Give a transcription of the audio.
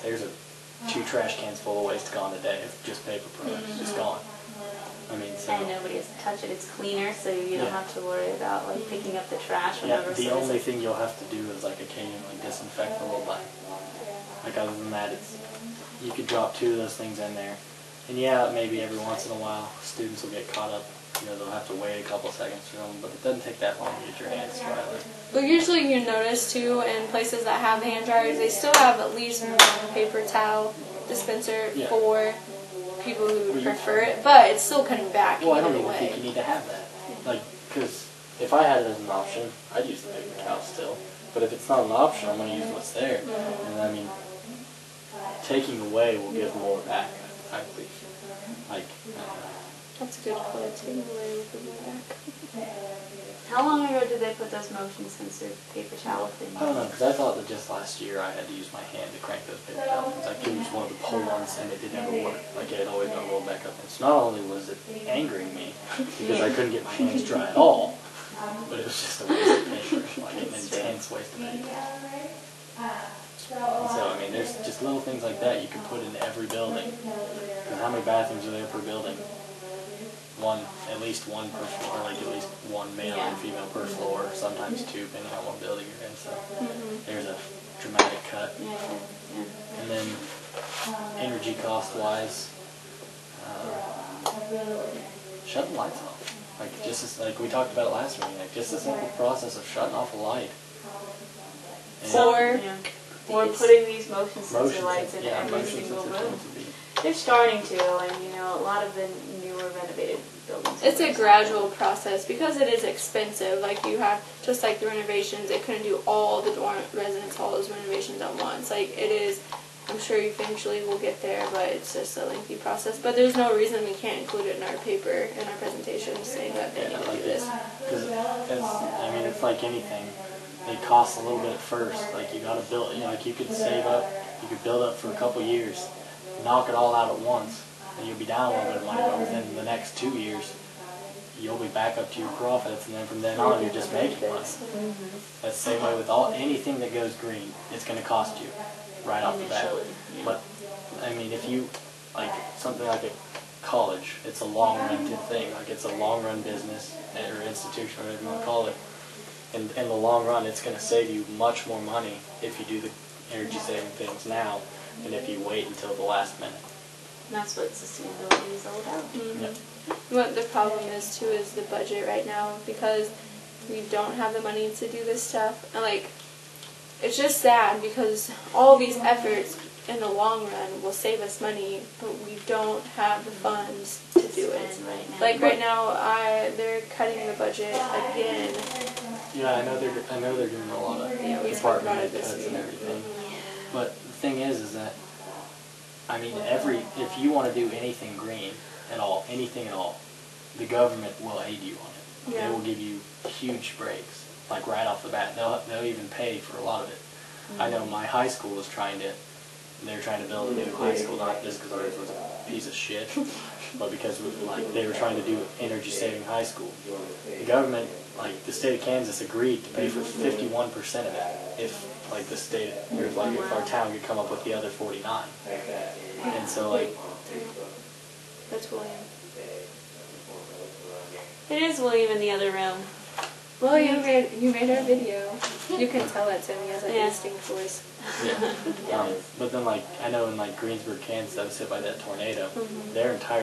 there's 2 trash cans full of waste gone today. It's just paper products, just gone. I mean, so. And nobody has to touch it. It's cleaner, so you don't have to worry about like picking up the trash. Whenever the only thing you'll have to do is like occasionally disinfect a little bit. Like other than that, you could drop 2 of those things in there, and yeah, maybe every once in a while students will get caught up. You know, they'll have to wait a couple seconds for them, but it doesn't take that long to get your hands dry. But usually you notice too, in places that have hand dryers, they still have at least one paper towel dispenser for people who prefer it, but it's still cutting back. Well, I don't even think you need to have that. Like, because if I had it as an option, I'd use the paper towel still. But if it's not an option, I'm going to use what's there. And I mean, taking away will give more back, I believe. Like, that's a good point. Taking away will give more back. How long ago did they put those motion sensor paper towel things? I don't know, because I thought that just last year I had to use my hand to crank those paper towels. I could use one of the pull ones and it didn't ever work. Like it had always been rolled back up. And so not only was it angering me because I couldn't get my hands dry at all, but it was just a waste of paper, like an intense waste of paper. And so, I mean, there's just little things like that you can put in every building. Because how many bathrooms are there per building? At least one per floor, like at least one male and female per floor, sometimes 2, depending on what building you're in. So there's a dramatic cut. And then energy cost-wise, shut the lights off. Like like we talked about it last meeting, like just the simple process of shutting off a light. Or putting these motion sensor lights in every single room. They're starting to, and you know, a lot of the newer renovated buildings. It's a gradual process because it is expensive. Like you have, just like the renovations, they couldn't do all the dorm residence halls renovations at once. Like it is, I'm sure eventually we'll get there, but it's just a lengthy process. But there's no reason we can't include it in our paper, in our presentation, saying that they need to do this. Because, I mean, it's like anything. It costs a little bit at first. Like you got to build, you know, like you could save up, you could build up for a couple years, knock it all out at once, and you'll be down a little bit of money. But within the next 2 years, you'll be back up to your profits, and then from then on, you're just making money. That's the same way with anything that goes green. It's going to cost you right off the bat. But I mean, if you like something like a college, it's a long-run thing. Like it's a long-run business or institution, or whatever you want to call it. In the long run, it's going to save you much more money if you do the energy-saving things now than if you wait until the last minute. And that's what sustainability is all about. What the problem is, too, is the budget right now, because we don't have the money to do this stuff. And, like, it's just sad because all these efforts in the long run will save us money, but we don't have the funds to do it. Like right now, they're cutting the budget again. Yeah, I know they're doing a lot of department cuts and everything. But the thing is that I mean, if you want to do anything green at all, anything at all, the government will aid you on it. They will give you huge breaks, like right off the bat. They'll even pay for a lot of it. I know my high school was they're trying to build a new high school, not just because ours was a piece of shit, but because they were trying to do energy-saving high school. The government, like the state of Kansas, agreed to pay for 51% of it if, like, the state, or like if our town could come up with the other 49. And so, like, that's William. It is William in the other room. Well, you made our video. You can tell that to me as a distinct voice. But then, like, I know in like Greensburg, Kansas, that was hit by that tornado. Their entire